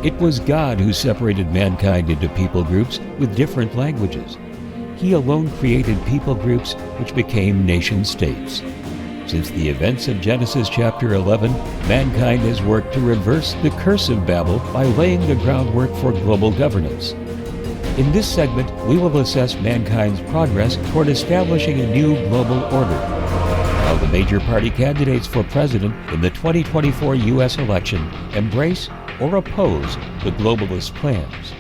It was God who separated mankind into people groups with different languages. He alone created people groups which became nation-states. Since the events of Genesis chapter 11, mankind has worked to reverse the curse of Babel by laying the groundwork for global governance. In this segment, we will assess mankind's progress toward establishing a new global order, how the major party candidates for president in the 2024 U.S. election embrace or oppose the globalist plans.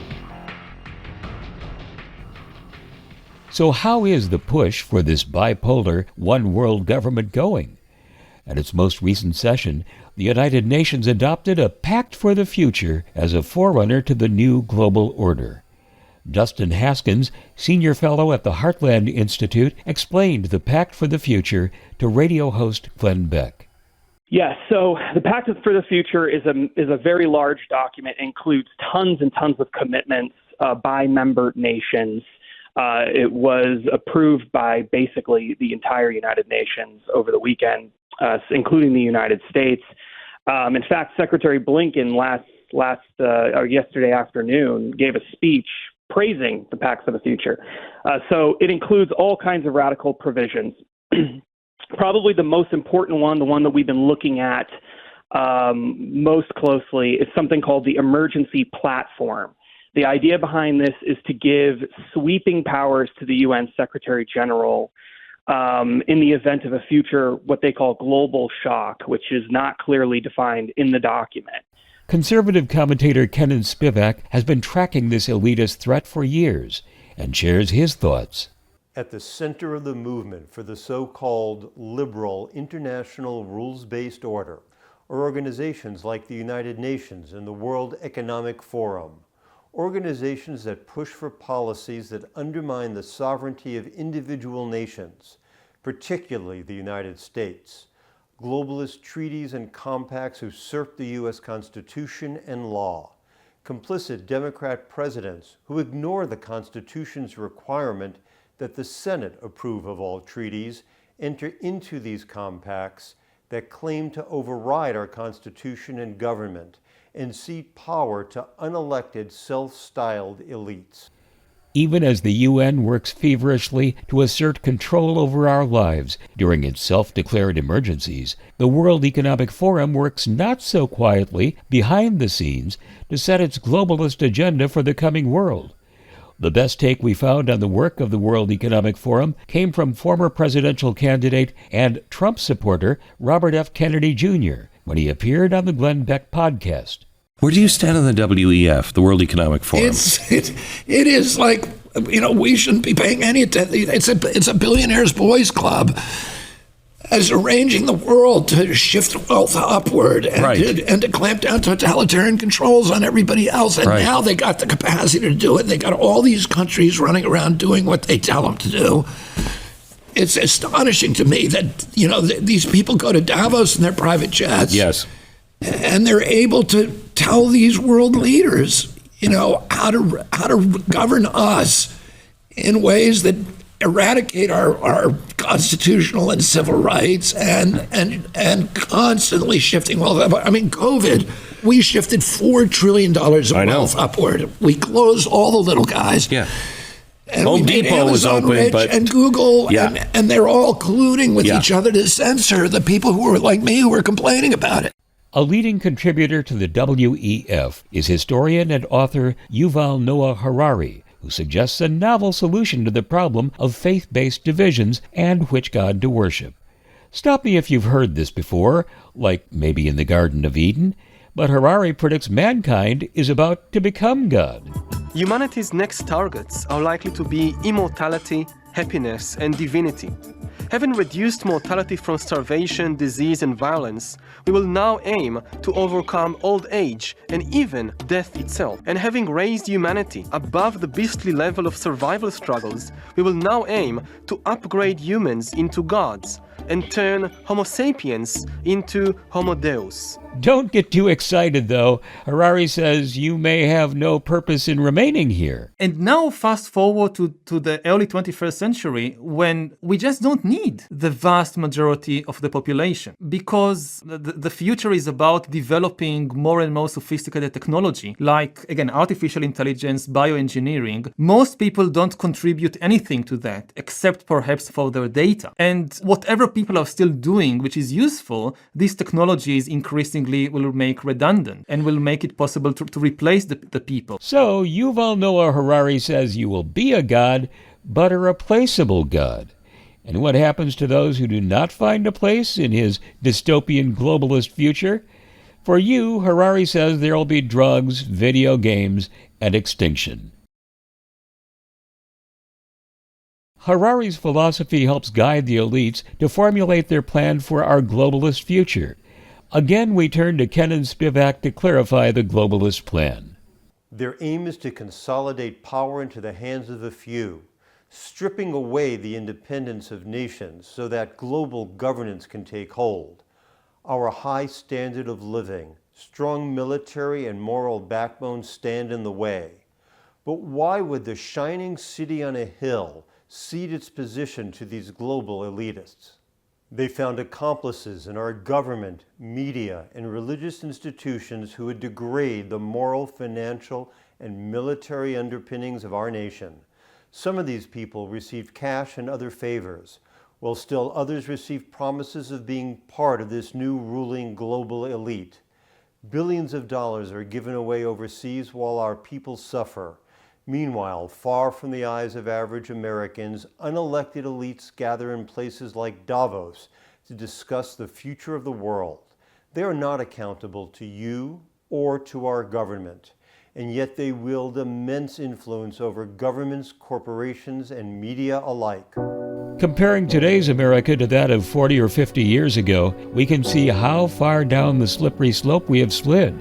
So how is the push for this bipolar, one-world government going? At its most recent session, the United Nations adopted a Pact for the Future as a forerunner to the new global order. Dustin Haskins, senior fellow at the Heartland Institute, explained the Pact for the Future to radio host Glenn Beck. Yes, so the Pact for the Future is a very large document. It includes tons and tons of commitments by member nations. It was approved by basically the entire United Nations over the weekend, including the United States. In fact, Secretary Blinken yesterday afternoon gave a speech praising the Pact for the Future. So it includes all kinds of radical provisions. Probably the most important one, the one that we've been looking at most closely, is something called the Emergency Platform. The idea behind this is to give sweeping powers to the UN Secretary General in the event of a future, what they call global shock, which is not clearly defined in the document. Conservative commentator Kenan Spivak has been tracking this elitist threat for years and shares his thoughts. At the center of the movement for the so-called liberal international rules-based order are organizations like the United Nations and the World Economic Forum, organizations that push for policies that undermine the sovereignty of individual nations, particularly the United States, globalist treaties and compacts usurp the U.S. Constitution and law, complicit Democrat presidents who ignore the Constitution's requirement that the Senate approve of all treaties, enter into these compacts that claim to override our Constitution and government and cede power to unelected, self-styled elites. Even as the UN works feverishly to assert control over our lives during its self-declared emergencies, the World Economic Forum works not so quietly behind the scenes to set its globalist agenda for the coming world. The best take we found on the work of the World Economic Forum came from former presidential candidate and Trump supporter Robert F. Kennedy Jr. when he appeared on the Glenn Beck podcast. Where do you stand on the WEF, the World Economic Forum? It is like, we shouldn't be paying any attention. It's a billionaires' boys club as arranging the world to shift wealth upward and to clamp down totalitarian controls on everybody else. And now they got the capacity to do it. They got all these countries running around doing what they tell them to do. It's astonishing to me that, these people go to Davos in their private jets. Yes. And they're able to tell these world leaders, how to govern us in ways that eradicate our constitutional and civil rights and constantly shifting wealth. I mean, COVID, we shifted $4 trillion of wealth upward. We closed all the little guys. Yeah. And Home Depot was open, and Google, and they're all colluding with each other to censor the people who are like me who are complaining about it. A leading contributor to the WEF is historian and author Yuval Noah Harari, who suggests a novel solution to the problem of faith-based divisions and which God to worship. Stop me if you've heard this before, like maybe in the Garden of Eden, but Harari predicts mankind is about to become God. Humanity's next targets are likely to be immortality, happiness, and divinity. Having reduced mortality from starvation, disease, and violence, we will now aim to overcome old age and even death itself. And having raised humanity above the beastly level of survival struggles, we will now aim to upgrade humans into gods and turn Homo sapiens into Homo Deus. Don't get too excited, though. Harari says you may have no purpose in remaining here. And now fast forward to the early 21st century, when we just don't need the vast majority of the population, because the future is about developing more and more sophisticated technology, like, again, artificial intelligence, bioengineering. Most people don't contribute anything to that, except perhaps for their data. And whatever people are still doing, which is useful, these technologies increasingly will make redundant and will make it possible to replace the people. So Yuval Noah Harari says you will be a god, but a replaceable god. And what happens to those who do not find a place in his dystopian globalist future? For you, Harari says there will be drugs, video games, and extinction. Harari's philosophy helps guide the elites to formulate their plan for our globalist future. Again, we turn to Kenan Spivak to clarify the globalist plan. Their aim is to consolidate power into the hands of the few, stripping away the independence of nations so that global governance can take hold. Our high standard of living, strong military and moral backbone stand in the way. But why would the shining city on a hill cede its position to these global elitists? They found accomplices in our government, media, and religious institutions who would degrade the moral, financial, and military underpinnings of our nation. Some of these people received cash and other favors, while still others received promises of being part of this new ruling global elite. Billions of dollars are given away overseas while our people suffer. Meanwhile, far from the eyes of average Americans, unelected elites gather in places like Davos to discuss the future of the world. They are not accountable to you or to our government, and yet they wield immense influence over governments, corporations, and media alike. Comparing today's America to that of 40 or 50 years ago, we can see how far down the slippery slope we have slid.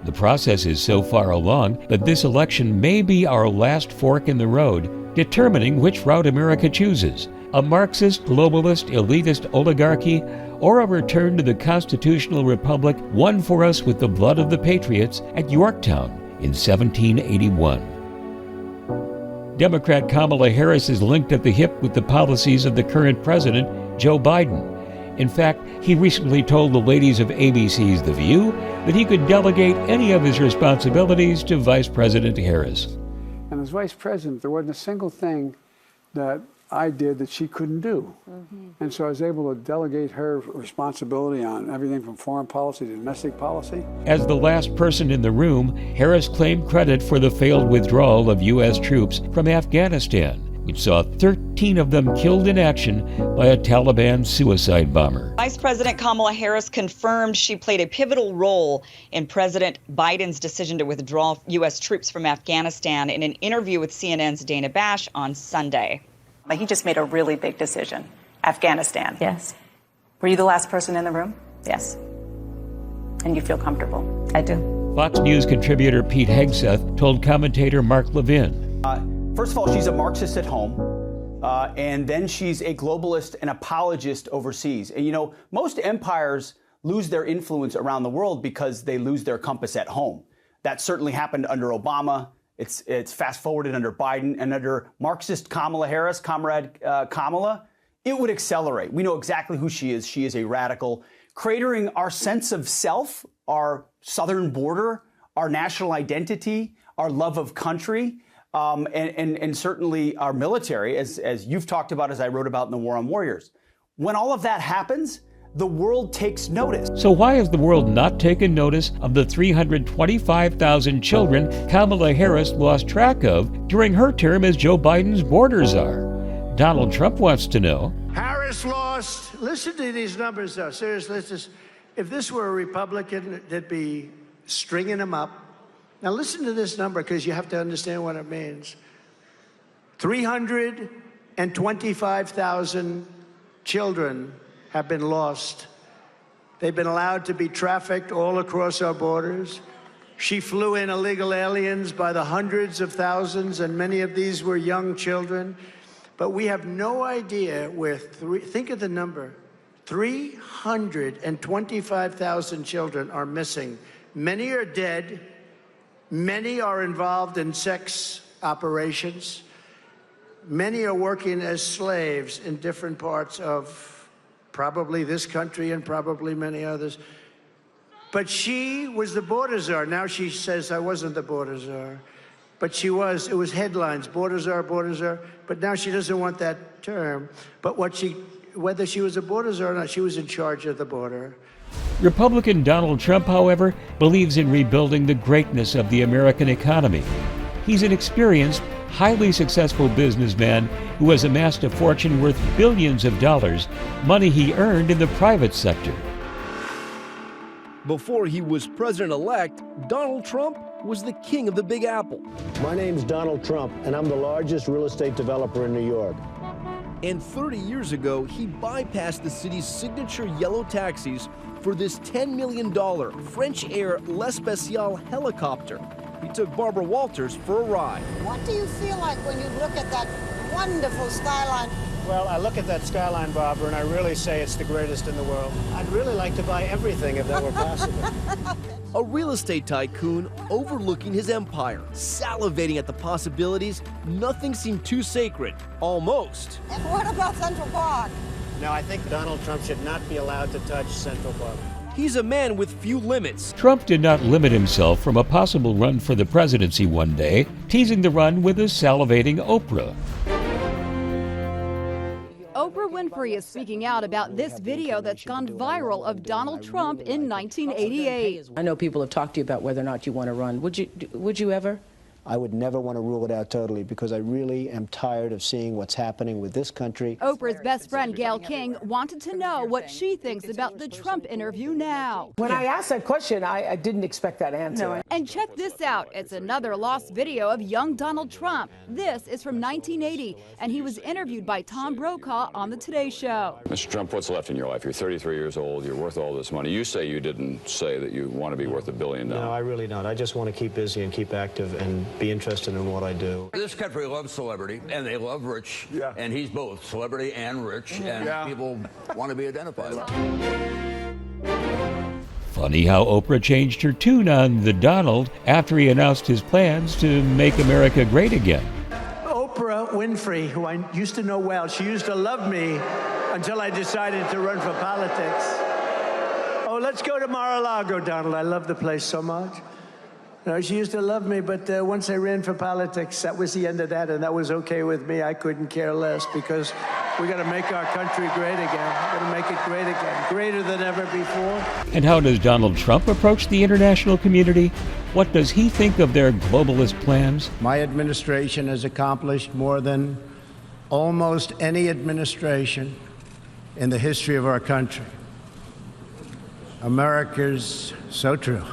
The process is so far along that this election may be our last fork in the road, determining which route America chooses: a Marxist, globalist, elitist oligarchy, or a return to the constitutional republic won for us with the blood of the patriots at Yorktown in 1781. Democrat Kamala Harris is linked at the hip with the policies of the current president, Joe Biden. In fact, he recently told the ladies of ABC's The View that he could delegate any of his responsibilities to Vice President Harris. And as Vice President, there wasn't a single thing that I did that she couldn't do. And so I was able to delegate her responsibility on everything from foreign policy to domestic policy. As the last person in the room, Harris claimed credit for the failed withdrawal of U.S. troops from Afghanistan, which saw 13 of them killed in action by a Taliban suicide bomber. Vice President Kamala Harris confirmed she played a pivotal role in President Biden's decision to withdraw U.S. troops from Afghanistan in an interview with CNN's Dana Bash on Sunday. He just made a really big decision. Afghanistan. Yes. Were you the last person in the room? Yes. And you feel comfortable? I do. Fox News contributor Pete Hegseth told commentator Mark Levin. First of all, she's a Marxist at home, and then she's a globalist and apologist overseas. And you know, most empires lose their influence around the world because they lose their compass at home. That certainly happened under Obama. It's fast forwarded under Biden, and under Marxist Kamala Harris, Comrade Kamala, it would accelerate. We know exactly who she is. She is a radical, cratering our sense of self, our southern border, our national identity, our love of country. And certainly our military, as you've talked about, as I wrote about in The War on Warriors. When all of that happens, the world takes notice. So why has the world not taken notice of the 325,000 children Kamala Harris lost track of during her term as Joe Biden's border czar? Donald Trump wants to know. Harris lost. Listen to these numbers, though. Seriously, if this were a Republican, they'd be stringing them up. Now listen to this number, because you have to understand what it means. 325,000 children have been lost. They've been allowed to be trafficked all across our borders. She flew in illegal aliens by the hundreds of thousands, and many of these were young children. But we have no idea where, think of the number, 325,000 children are missing. Many are dead. Many are involved in sex operations. Many are working as slaves in different parts of probably this country and probably many others. But she was the border czar. Now she says, I wasn't the border czar. But she was. It was headlines, border czar, border czar. But now she doesn't want that term. But whether she was a border czar or not, she was in charge of the border. Republican Donald Trump, however, believes in rebuilding the greatness of the American economy. He's an experienced, highly successful businessman who has amassed a fortune worth billions of dollars, money he earned in the private sector. Before he was president-elect, Donald Trump was the king of the Big Apple. My name's Donald Trump, and I'm the largest real estate developer in New York. And 30 years ago, he bypassed the city's signature yellow taxis for this $10 million French Air L'Especial helicopter. He took Barbara Walters for a ride. What do you feel like when you look at that wonderful skyline? Well, I look at that skyline, Barbara, and I really say it's the greatest in the world. I'd really like to buy everything if that were possible. A real estate tycoon overlooking his empire, salivating at the possibilities. Nothing seemed too sacred, almost. And what about Central Park? No, I think Donald Trump should not be allowed to touch Central Park. He's a man with few limits. Trump did not limit himself from a possible run for the presidency one day, teasing the run with a salivating Oprah. Oprah Winfrey is speaking out about this video that's gone viral of Donald Trump in 1988. I know people have talked to you about whether or not you want to run. Would you ever? I would never want to rule it out totally because I really am tired of seeing what's happening with this country. Oprah's best friend, Gayle King, wanted to know what she thinks about the Trump interview now. When I asked that question, I didn't expect that answer. No. And check this out. It's another lost video of young Donald Trump. This is from 1980, and he was interviewed by Tom Brokaw on The Today Show. Mr. Trump, what's left in your life? You're 33 years old. You're worth all this money. You say you didn't say that you want to be worth $1 billion. No, I really don't. I just want to keep busy and keep active and be interested in what I do. This country loves celebrity, and they love rich, and he's both celebrity and rich, and people want to be identified. Funny how Oprah changed her tune on the Donald after he announced his plans to make America great again. Oprah Winfrey, who I used to know well, she used to love me until I decided to run for politics. Oh, let's go to Mar-a-Lago, Donald. I love the place so much. No, she used to love me, but once I ran for politics, that was the end of that, and that was okay with me. I couldn't care less because we got to make our country great again. We're going to make it great again, greater than ever before. And how does Donald Trump approach the international community? What does he think of their globalist plans? My administration has accomplished more than almost any administration in the history of our country. America's so true.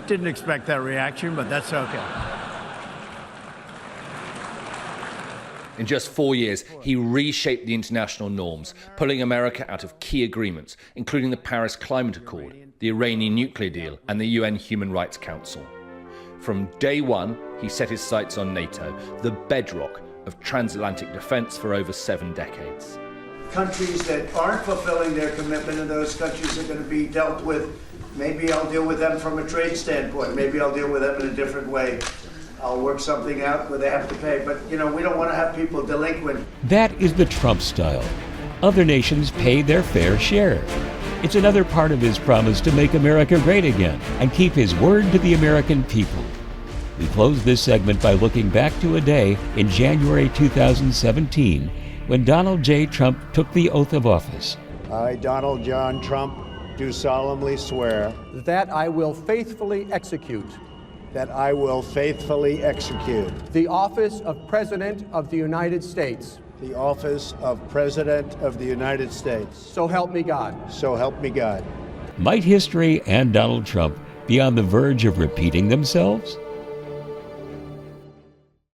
Didn't expect that reaction, but that's okay. In just 4 years, he reshaped the international norms, pulling America out of key agreements, including the Paris Climate Accord, the Iranian nuclear deal, and the UN Human Rights Council. From day one, he set his sights on NATO, the bedrock of transatlantic defense for over 7 decades. Countries that aren't fulfilling their commitment, and those countries are going to be dealt with. Maybe I'll deal with them from a trade standpoint. Maybe I'll deal with them in a different way. I'll work something out where they have to pay. But, we don't want to have people delinquent. That is the Trump style. Other nations pay their fair share. It's another part of his promise to make America great again and keep his word to the American people. We close this segment by looking back to a day in January 2017 when Donald J. Trump took the oath of office. I, Donald John Trump, do solemnly swear that I will faithfully execute the office of President of the United States. The office of President of the United States. So help me God. So help me God. Might history and Donald Trump be on the verge of repeating themselves?